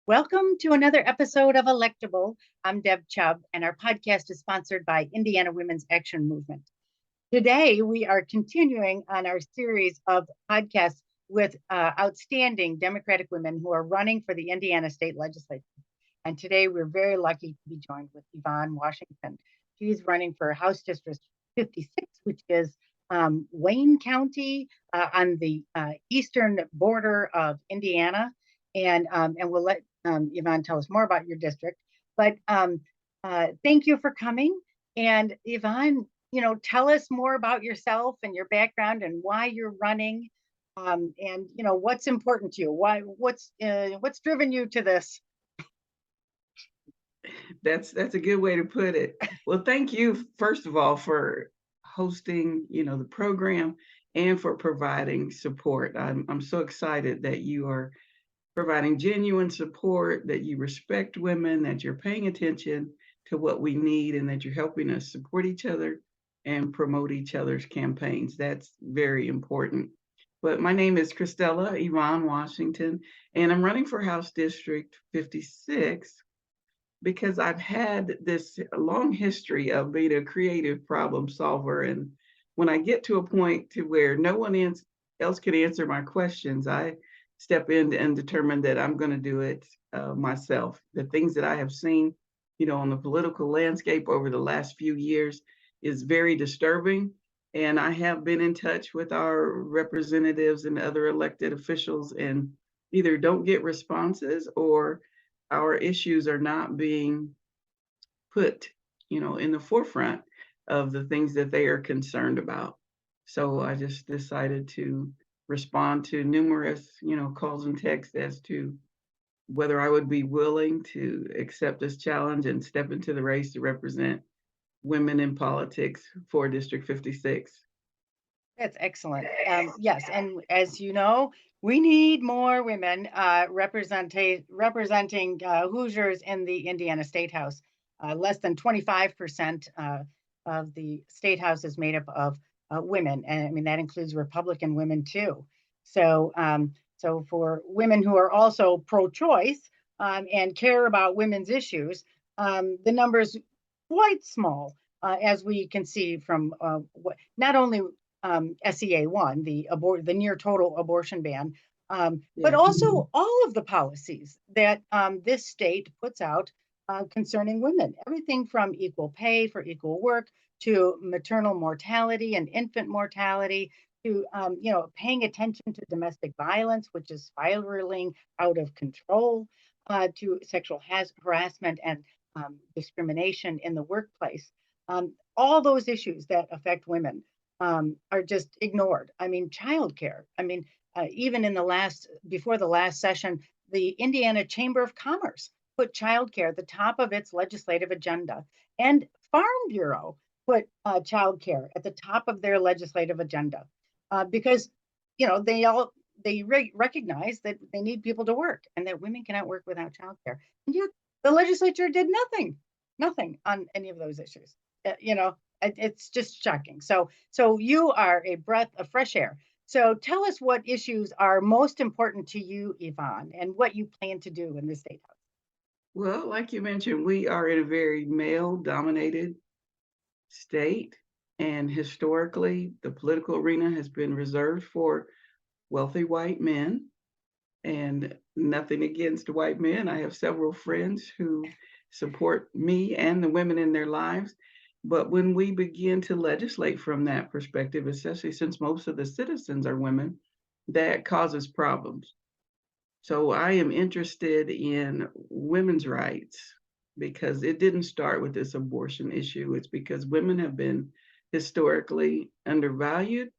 Welcome to another episode of Electable. I'm Deb Chubb, and our podcast is sponsored by Indiana Women's Action Movement. Today, we are continuing on our series of podcasts with outstanding Democratic women who are running for the Indiana State Legislature. And today, we're very lucky to be joined with Yvonne Washington. She's running for House District 56, which is Wayne County on the eastern border of Indiana. And we'll let Yvonne tell us more about your district. But thank you for coming. And Yvonne, tell us more about yourself and your background and why you're running, and what's important to you. What's driven you to this? That's a good way to put it. Well, thank you first of all for hosting, the program and for providing support. I'm so excited that you are providing genuine support, that you respect women, that you're paying attention to what we need, and that you're helping us support each other and promote each other's campaigns. That's very important. But my name is Christella Yvonne Washington, and I'm running for House District 56 because I've had this long history of being a creative problem solver. And when I get to a point to where no one else can answer my questions, I step in and determine that I'm going to do it myself. The things that I have seen, on the political landscape over the last few years is very disturbing. And I have been in touch with our representatives and other elected officials and either don't get responses or our issues are not being put, in the forefront of the things that they are concerned about. So I just decided to respond to numerous, calls and texts as to whether I would be willing to accept this challenge and step into the race to represent women in politics for District 56. That's excellent. Yes, and as you know, we need more women representing Hoosiers in the Indiana State House. Less than 25% of the State House is made up of women, and I mean that includes Republican women too. So for women who are also pro-choice and care about women's issues, the numbers quite small, as we can see from not only SEA1, the near total abortion ban, but Yeah. also all of the policies that this state puts out concerning women. Everything from equal pay for equal work to maternal mortality and infant mortality to paying attention to domestic violence, which is spiraling out of control, to sexual harassment and discrimination in the workplace. All those issues that affect women are just ignored. I mean, childcare. I mean, even before the last session, the Indiana Chamber of Commerce put childcare at the top of its legislative agenda, and Farm Bureau put childcare at the top of their legislative agenda because they recognize that they need people to work and that women cannot work without childcare. And yet the legislature did nothing on any of those issues. It's just shocking. So you are a breath of fresh air. So tell us what issues are most important to you, Yvonne, and what you plan to do in the state house. Well, like you mentioned, we are in a very male dominated state. And historically, the political arena has been reserved for wealthy white men. And nothing against white men. I have several friends who support me and the women in their lives. But when we begin to legislate from that perspective, especially since most of the citizens are women, that causes problems. So I am interested in women's rights because it didn't start with this abortion issue. It's because women have been historically undervalued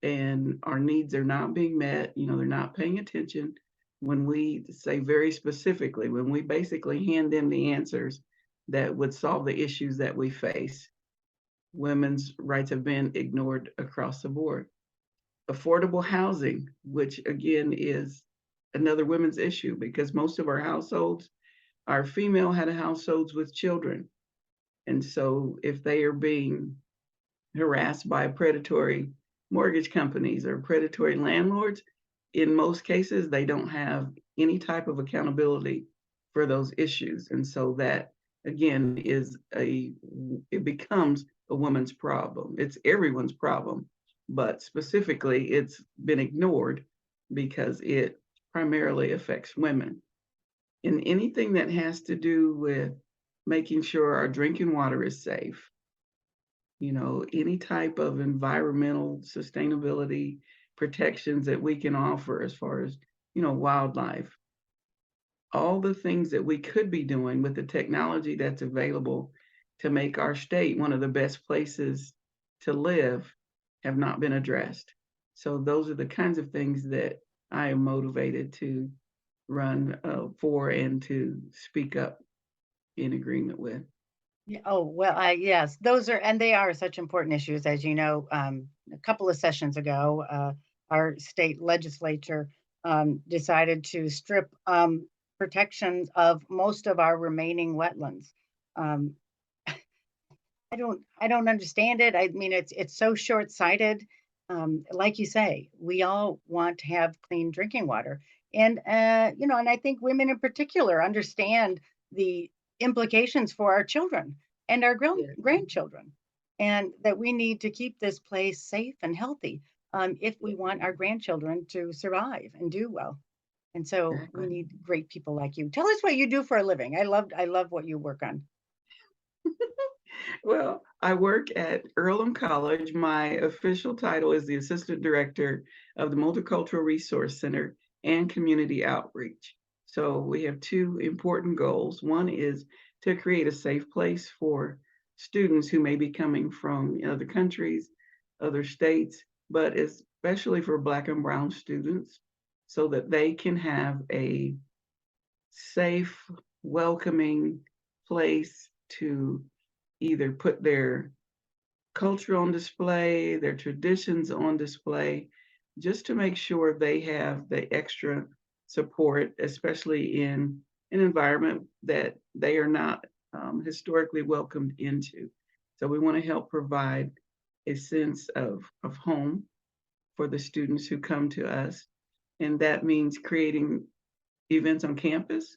and our needs are not being met. They're not paying attention. When we say very specifically, when we basically hand them the answers that would solve the issues that we face, women's rights have been ignored across the board. Affordable housing, which again is another women's issue because most of our households are female head households with children. And so if they are being harassed by predatory mortgage companies or predatory landlords, in most cases, they don't have any type of accountability for those issues. And so that again it becomes a woman's problem. It's everyone's problem, but specifically it's been ignored because it primarily affects women. And anything that has to do with making sure our drinking water is safe, any type of environmental sustainability protections that we can offer as far as, wildlife, all the things that we could be doing with the technology that's available to make our state one of the best places to live have not been addressed. So those are the kinds of things that I am motivated to run for and to speak up in agreement with. Yeah, oh, well, yes, those are, and they are such important issues, as you know. A couple of sessions ago, our state legislature decided to strip protections of most of our remaining wetlands. Um, I don't understand it. I mean, it's so short-sighted. Like you say, we all want to have clean drinking water. And and I think women in particular understand the implications for our children and our Yeah, grandchildren, and that we need to keep this place safe and healthy, if we want our definitely. grandchildren to survive and do well. And so we Exactly. need great people like you. Tell us what you do for a living. I love what you work on. Well, I work at Earlham College. My official title is the Assistant Director of the Multicultural Resource Center and Community Outreach. So we have two important goals. One is to create a safe place for students who may be coming from other countries, other states, but especially for Black and Brown students, so that they can have a safe, welcoming place to either put their culture on display, their traditions on display, just to make sure they have the extra support, especially in an environment that they are not historically welcomed into. So we want to help provide a sense of home for the students who come to us. And that means creating events on campus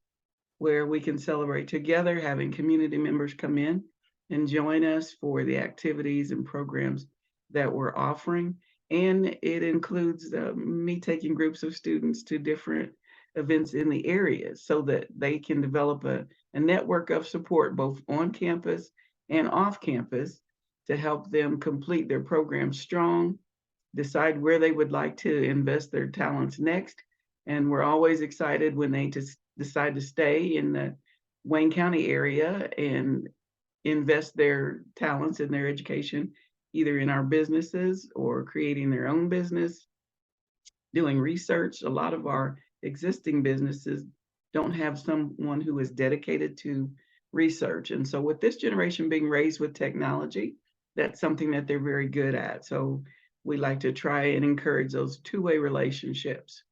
where we can celebrate together, having community members come in and join us for the activities and programs that we're offering. And it includes me taking groups of students to different events in the area so that they can develop a network of support both on campus and off campus to help them complete their program strong, decide where they would like to invest their talents next. And we're always excited when they just decide to stay in the Wayne County area and invest their talents in their education, either in our businesses or creating their own business, doing research. A lot of our existing businesses don't have someone who is dedicated to research. And so, with this generation being raised with technology, that's something that they're very good at. So, we like to try and encourage those two-way relationships.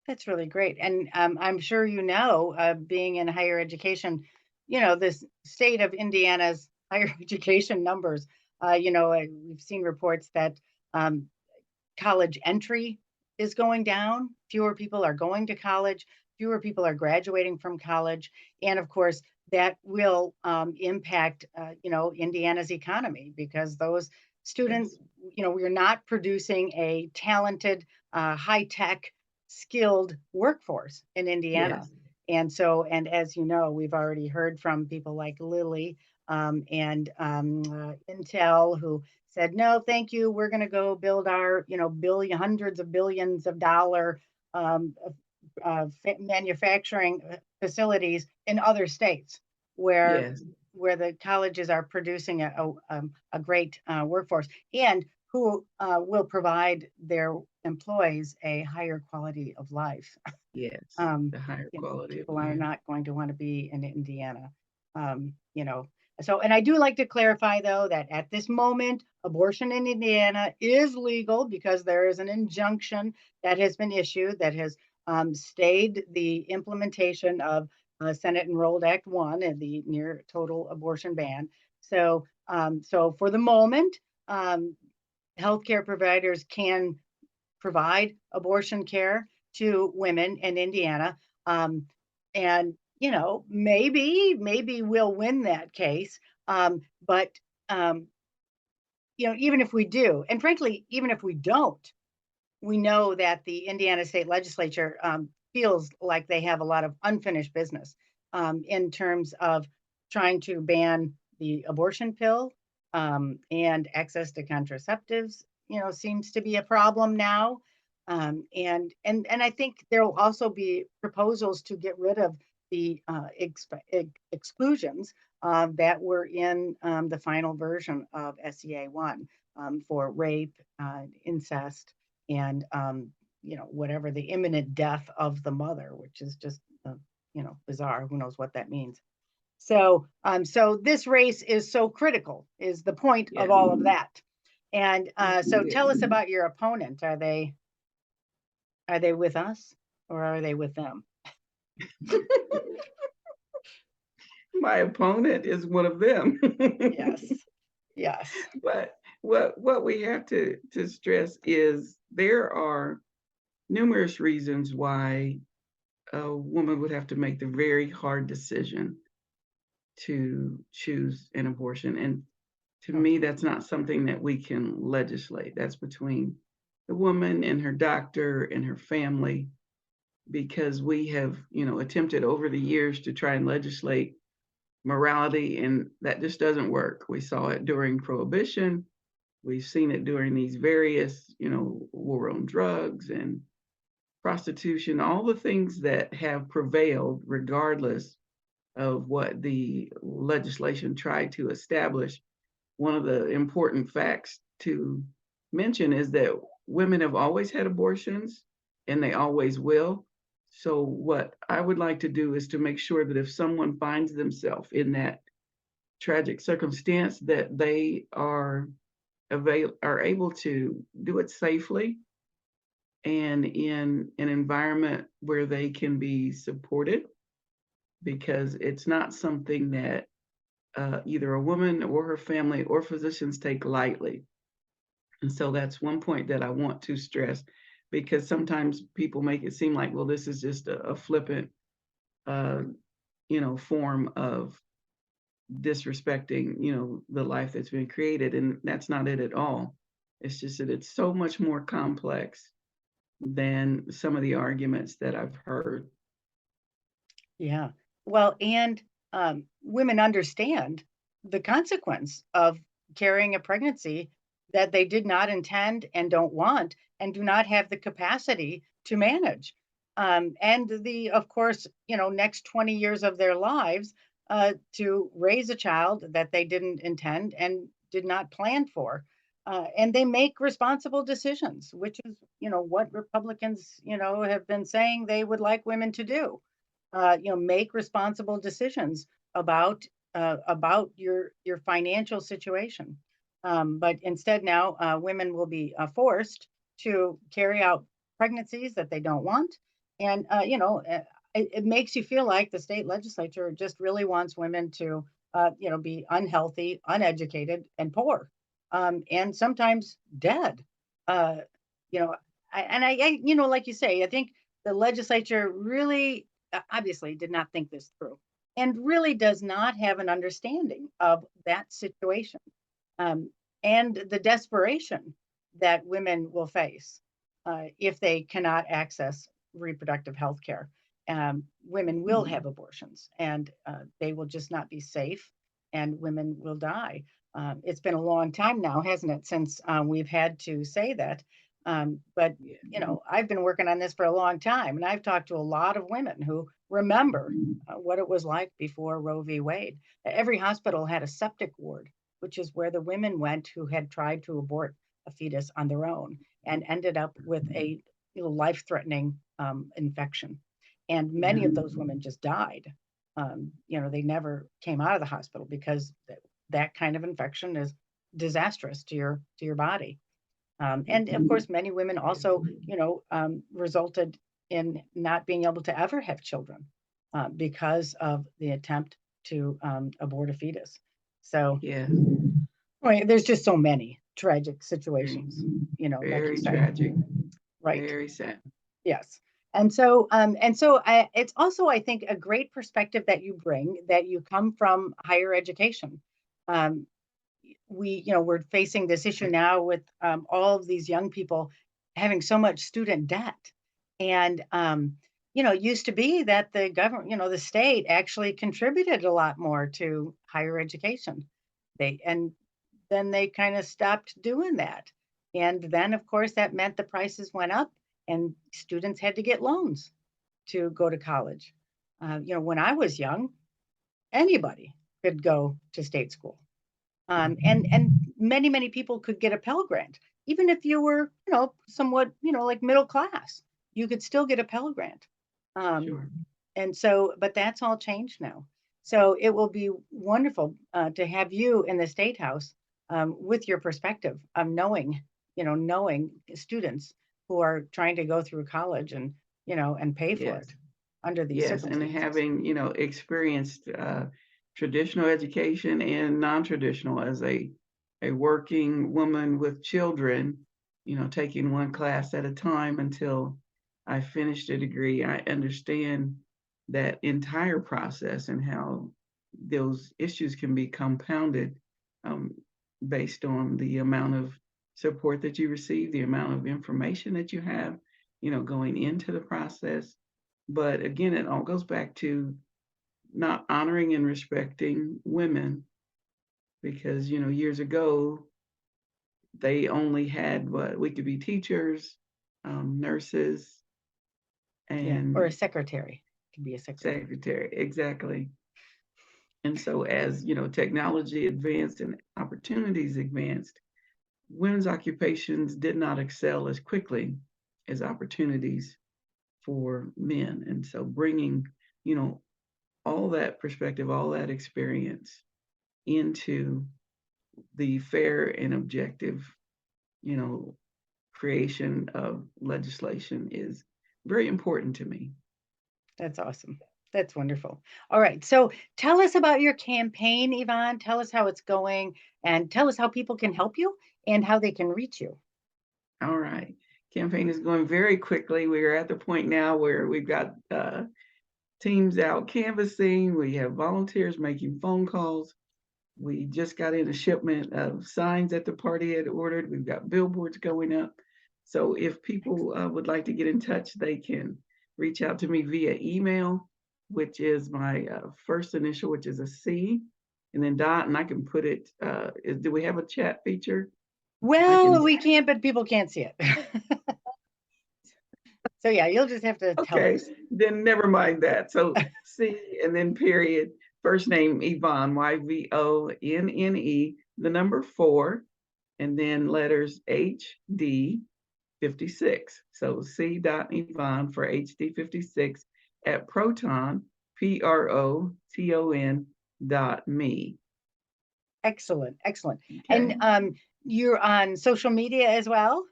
That's really great. And I'm sure you know, being in higher education, this state of Indiana's higher education numbers, we've seen reports that um, college entry is going down. Fewer people are going to college. Fewer people are graduating from college. And of course, that will impact, Indiana's economy because those students, Yes. we're not producing a talented, high tech, skilled workforce in Indiana. Yes. And as you know, we've already heard from people like Lilly and Intel who said, no, thank you. We're going to go build our, hundreds of billions of dollar um, manufacturing facilities in other states where Yes. where the colleges are producing a great workforce and who will provide their employees a higher quality of life. Yes. um, The higher quality of People are life. not going to want to be in Indiana. Um, you know, so, and I do like to clarify though that at this moment, abortion in Indiana is legal because there is an injunction that has been issued that has stayed the implementation of Senate Enrolled Act 1 and the near total abortion ban. So for the moment, um, healthcare providers can provide abortion care to women in Indiana. And maybe we'll win that case. But even if we do, and frankly, even if we don't, we know that the Indiana State Legislature feels like they have a lot of unfinished business in terms of trying to ban the abortion pill, and access to contraceptives. Seems to be a problem now, and I think there will also be proposals to get rid of the exclusions that were in the final version of SEA 1 for rape, incest, and whatever the imminent death of the mother, which is just bizarre. Who knows what that means? So this race is so critical, is the point Yeah. of all of that. And so Yeah. tell us about your opponent. Are they with us, or are they with them? My opponent is one of them. Yes. Yes. But what we have to stress is there are numerous reasons why a woman would have to make the very hard decision to choose an abortion. And to me, that's not something that we can legislate. That's between the woman and her doctor and her family, because we have, attempted over the years to try and legislate morality, and that just doesn't work. We saw it during Prohibition. We've seen it during these various, war on drugs and prostitution, all the things that have prevailed regardless of what the legislation tried to establish. One of the important facts to mention is that women have always had abortions and they always will. So, what I would like to do is to make sure that if someone finds themselves in that tragic circumstance, that they are able to do it safely and in an environment where they can be supported, because it's not something that either a woman or her family or physicians take lightly. And so that's one point that I want to stress, because sometimes people make it seem like, well, this is just a flippant, uh, form of disrespecting, the life that's been created. And that's not it at all. It's just that it's so much more complex than some of the arguments that I've heard. Yeah. Well, and women understand the consequence of carrying a pregnancy that they did not intend and don't want and do not have the capacity to manage. And of course, next 20 years of their lives to raise a child that they didn't intend and did not plan for. And they make responsible decisions, which is, what Republicans, have been saying they would like women to do. Make responsible decisions about your financial situation. But instead now, women will be forced to carry out pregnancies that they don't want, and it makes you feel like the state legislature just really wants women to be unhealthy, uneducated, and poor, and sometimes dead. Uh, you know, like you say, I think the legislature really obviously did not think this through and really does not have an understanding of that situation, um, and the desperation that women will face if they cannot access reproductive health care. Women will have abortions, and they will just not be safe, and women will die. It's been a long time now, hasn't it, since we've had to say that. But I've been working on this for a long time, and I've talked to a lot of women who remember what it was like before Roe v. Wade. Every hospital had a septic ward, which is where the women went who had tried to abort a fetus on their own and ended up with a life-threatening infection. And many of those women just died. They never came out of the hospital because that kind of infection is disastrous to your body. And of course, many women also, resulted in not being able to ever have children because of the attempt to abort a fetus. So, Yeah, there's just so many tragic situations, like very you say. tragic. Right. Very sad. Yes. It's also, I think, a great perspective that you bring, that you come from higher education. Um, we're facing this issue now with all of these young people having so much student debt. And, it used to be that the government, the state actually contributed a lot more to higher education. And then they kind of stopped doing that. And then, of course, that meant the prices went up and students had to get loans to go to college. When I was young, anybody could go to state school. And many people could get a Pell Grant, even if you were, somewhat, like middle class, you could still get a Pell Grant. Um, Sure. but that's all changed now. So it will be wonderful to have you in the State House with your perspective of knowing students who are trying to go through college and pay for Yes. it under these Yes, and circumstances. having, experienced traditional education and non-traditional as a working woman with children, taking one class at a time until I finished a degree, I understand that entire process and how those issues can be compounded um, based on the amount of support that you receive, the amount of information that you have, going into the process. But again, it all goes back to not honoring and respecting women because, years ago, they only had what we could be teachers, nurses, Yeah, or a and secretary. It can be a secretary. secretary. Exactly. And so, as technology advanced and opportunities advanced, women's occupations did not excel as quickly as opportunities for men. And so, bringing, you know, all that perspective, all that experience into the fair and objective, you know, creation of legislation is very important to me. That's awesome. That's wonderful. All right. So tell us about your campaign, Yvonne. Tell us how it's going and tell us how people can help you and how they can reach you. All right. Campaign is going very quickly. We are at the point now where we've got teams out canvassing, we have volunteers making phone calls. We just got in a shipment of signs that the party had ordered. We've got billboards going up. So if people would like to get in touch, they can reach out to me via email, which is my first initial, which is a C, and then dot, and I can put it. Do we have a chat feature? I can. Well, we can't, but people can't see it. So yeah, you'll just have to tell Okay, us. then never mind that. So C and then period. First name Yvonne, Yvonne, the number 4, and then letters HD 56. So C. Yvonne for HD 56 at proton.me. Excellent, excellent. And Okay. you're on social media as well?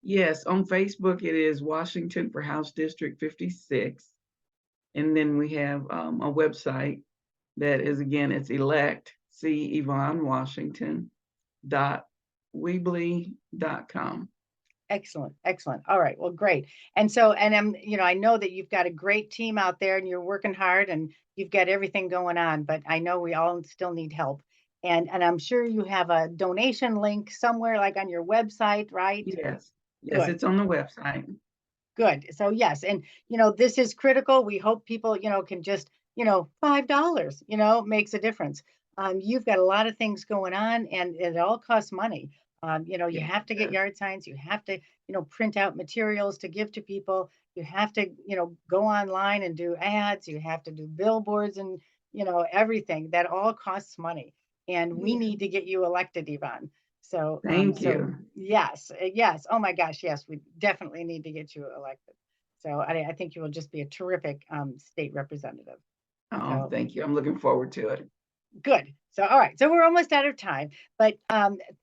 Yes, on Facebook it is Washington for House District 56. And then we have a website that is again, it's elect C. Yvonne Washington .weebly.com. Excellent, excellent. All right, well, great. I know that you've got a great team out there and you're working hard and you've got everything going on, but I know we all still need help. And I'm sure you have a donation link somewhere like on your website, right? Yes, yes, Good. it's on the website. Good. So yes, and this is critical. We hope people, can just, $5, makes a difference. You've got a lot of things going on and it all costs money. You Yes, have it to get does. yard signs, you have to, print out materials to give to people. You have to, go online and do ads, you have to do billboards and, everything. That all costs money. And we Yeah. need to get you elected, Yvonne. Thank So you. yes, yes. Oh my gosh, yes, we definitely need to get you elected. So I think you will just be a terrific state representative. Oh, So thank you. I'm looking forward to it. good. So all right, so we're almost out of time, but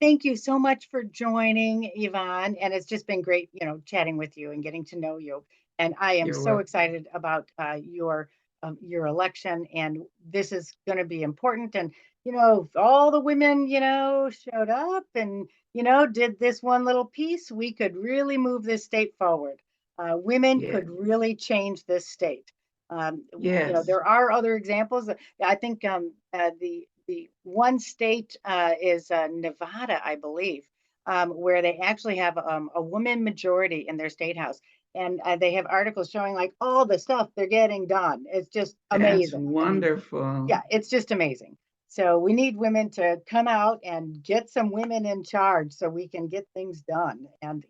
thank you so much for joining, Yvonne, and it's just been great, chatting with you and getting to know you. And I am You're so welcome. excited about your election, and this is going to be important. And if all the women, showed up and, did this one little piece, we could really move this state forward. Women Yeah. could really change this state. Yes. There are other examples. I think the one state is Nevada, I believe, where they actually have a woman majority in their state house, and they have articles showing like all the stuff they're getting done. It's just That's amazing. I mean, wonderful. yeah, it's just amazing. So we need women to come out and get some women in charge so we can get things done, and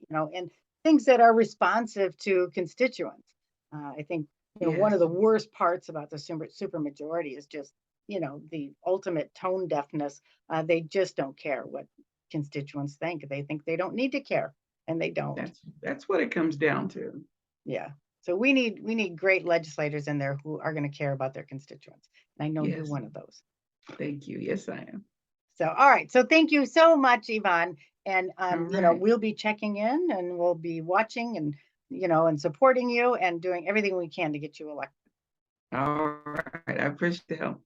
things that are responsive to constituents. I think one of Yes. the worst parts about the super majority is just the ultimate tone deafness. They just don't care what constituents think. They think they don't need to care, and they don't. That's what it comes down to. Yeah. So we need great legislators in there who are going to care about their constituents. And I know you're Yes. one of those. Thank you. Yes, I am. So, all right. So, thank you so much, Yvonne. And, All right. we'll be checking in and we'll be watching and, and supporting you and doing everything we can to get you elected. All right. I appreciate the help.